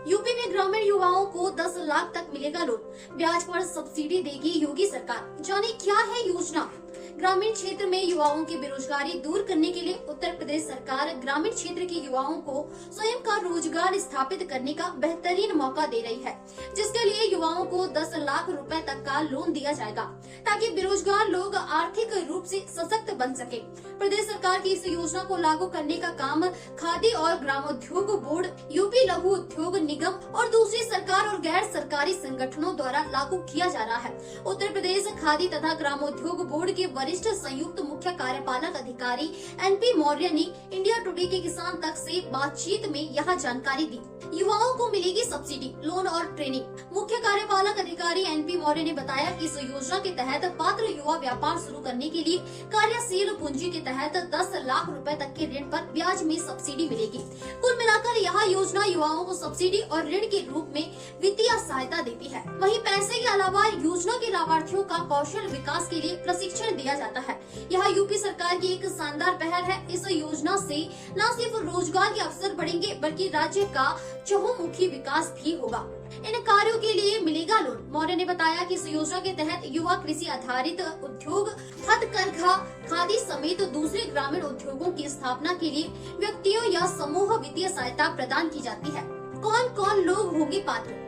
UP में ग्रामीण युवाओं को 10 लाख तक मिलेगा लोन, ब्याज पर सब्सिडी देगी योगी सरकार। जाने क्या है योजना। ग्रामीण क्षेत्र में युवाओं की बेरोजगारी दूर करने के लिए उत्तर प्रदेश सरकार ग्रामीण क्षेत्र के युवाओं को स्वयं का रोजगार स्थापित करने का बेहतरीन मौका दे रही है, जिसके लिए युवाओं को 10 लाख रुपए तक का लोन दिया जाएगा ताकि बेरोजगार लोग आर्थिक रूप से सशक्त बन सके। प्रदेश सरकार की इस योजना को लागू करने का काम खादी और ग्रामोद्योग बोर्ड, यूपी लघु उद्योग निगम और दूसरी सरकार और गैर सरकारी संगठनों द्वारा लागू किया जा रहा है। उत्तर प्रदेश खादी तथा ग्रामोद्योग बोर्ड के वरिष्ठ संयुक्त मुख्य कार्यपालक अधिकारी एनपी मौर्य ने इंडिया टुडे के किसान तक से बातचीत में यह जानकारी दी। युवाओं को मिलेगी सब्सिडी, लोन और ट्रेनिंग। मुख्य कार्यपालक अधिकारी एनपी मौर्य ने बताया कि इस योजना के तहत पात्र युवा व्यापार शुरू करने के लिए कार्यशील पूंजी के तहत 10 लाख रुपए तक के ऋण पर ब्याज में सब्सिडी मिलेगी। कुल मिलाकर यह योजना युवाओं को सब्सिडी और ऋण के रूप में वित्तीय सहायता देती है। वहीं पैसे के अलावा योजना के लाभार्थियों का कौशल विकास के लिए प्रशिक्षण दिया जाता है। यह यूपी सरकार की एक शानदार पहल है। इस योजना से न सिर्फ रोजगार के अवसर बढ़ेंगे बल्कि राज्य का चहुमुखी विकास भी होगा। इन कार्यों के लिए मिलेगा लोन। मौर्य ने बताया कि इस योजना के तहत युवा कृषि आधारित उद्योग, हथकरघा, खादी समेत दूसरे ग्रामीण उद्योगों की स्थापना के लिए व्यक्तियों या समूह वित्तीय सहायता प्रदान की जाती है। कौन कौन लोग होंगे पात्र?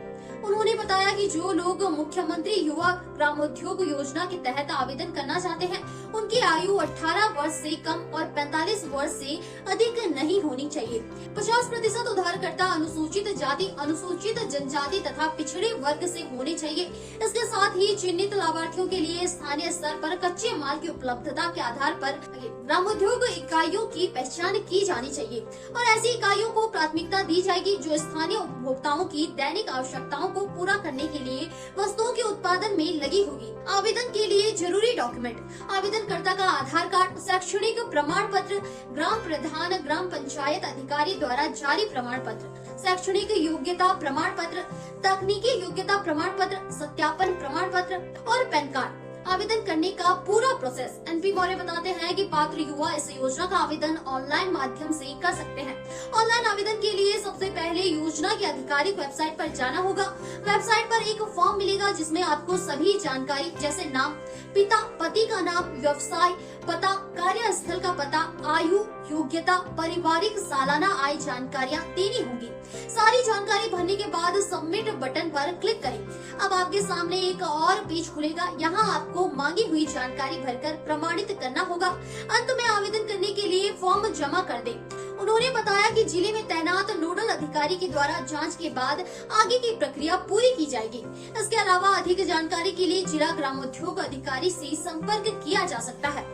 उन्होंने बताया कि जो लोग मुख्यमंत्री युवा ग्रामोद्योग योजना के तहत आवेदन करना चाहते हैं, उनकी आयु 18 वर्ष से कम और 45 वर्ष से अधिक नहीं होनी चाहिए। 50% उधारकर्ता अनुसूचित जाति, अनुसूचित जनजाति तथा पिछड़े वर्ग से होने चाहिए। इसके साथ ही चिन्हित लाभार्थियों के लिए स्थानीय स्तर पर कच्चे माल की उपलब्धता के आधार पर ग्रामोद्योग इकाइयों की पहचान की जानी चाहिए और ऐसी इकाइयों को प्राथमिकता दी जाएगी जो स्थानीय उपभोक्ताओं की दैनिक आवश्यकताओं को पूरा करने के लिए वस्तुओं के उत्पादन में लगी होगी। आवेदन के लिए जरूरी डॉक्यूमेंट: आवेदनकर्ता का आधार कार्ड, शैक्षणिक प्रमाण पत्र, ग्राम प्रधान, ग्राम पंचायत अधिकारी द्वारा जारी प्रमाण पत्र, शैक्षणिक योग्यता प्रमाण पत्र, तकनीकी योग्यता प्रमाण पत्र, सत्यापन प्रमाण पत्र और पैन कार्ड। आवेदन करने का पूरा प्रोसेस। एनपी मौर्य बताते हैं कि पात्र युवा इस योजना का आवेदन ऑनलाइन माध्यम से कर सकते हैं। ऑनलाइन आवेदन के लिए सबसे पहले योजना की आधिकारिक वेबसाइट पर जाना होगा। वेबसाइट पर एक फॉर्म मिलेगा जिसमें आपको सभी जानकारी जैसे नाम, पिता, पति का नाम, व्यवसाय पता, कार्यस्थल का पता, आयु, योग्यता, पारिवारिक सालाना आय जानकारियाँ देनी होंगी। सारी जानकारी भरने के बाद सबमिट बटन पर क्लिक करें। अब आपके सामने एक और पेज खुलेगा। यहाँ आपको मांगी हुई जानकारी भरकर प्रमाणित करना होगा। अंत में आवेदन करने के लिए फॉर्म जमा कर दें। उन्होंने बताया कि जिले में तैनात नोडल अधिकारी के द्वारा जांच के बाद आगे की प्रक्रिया पूरी की जाएगी। इसके अलावा अधिक जानकारी के लिए जिला ग्रामोद्योग अधिकारी से संपर्क किया जा सकता है।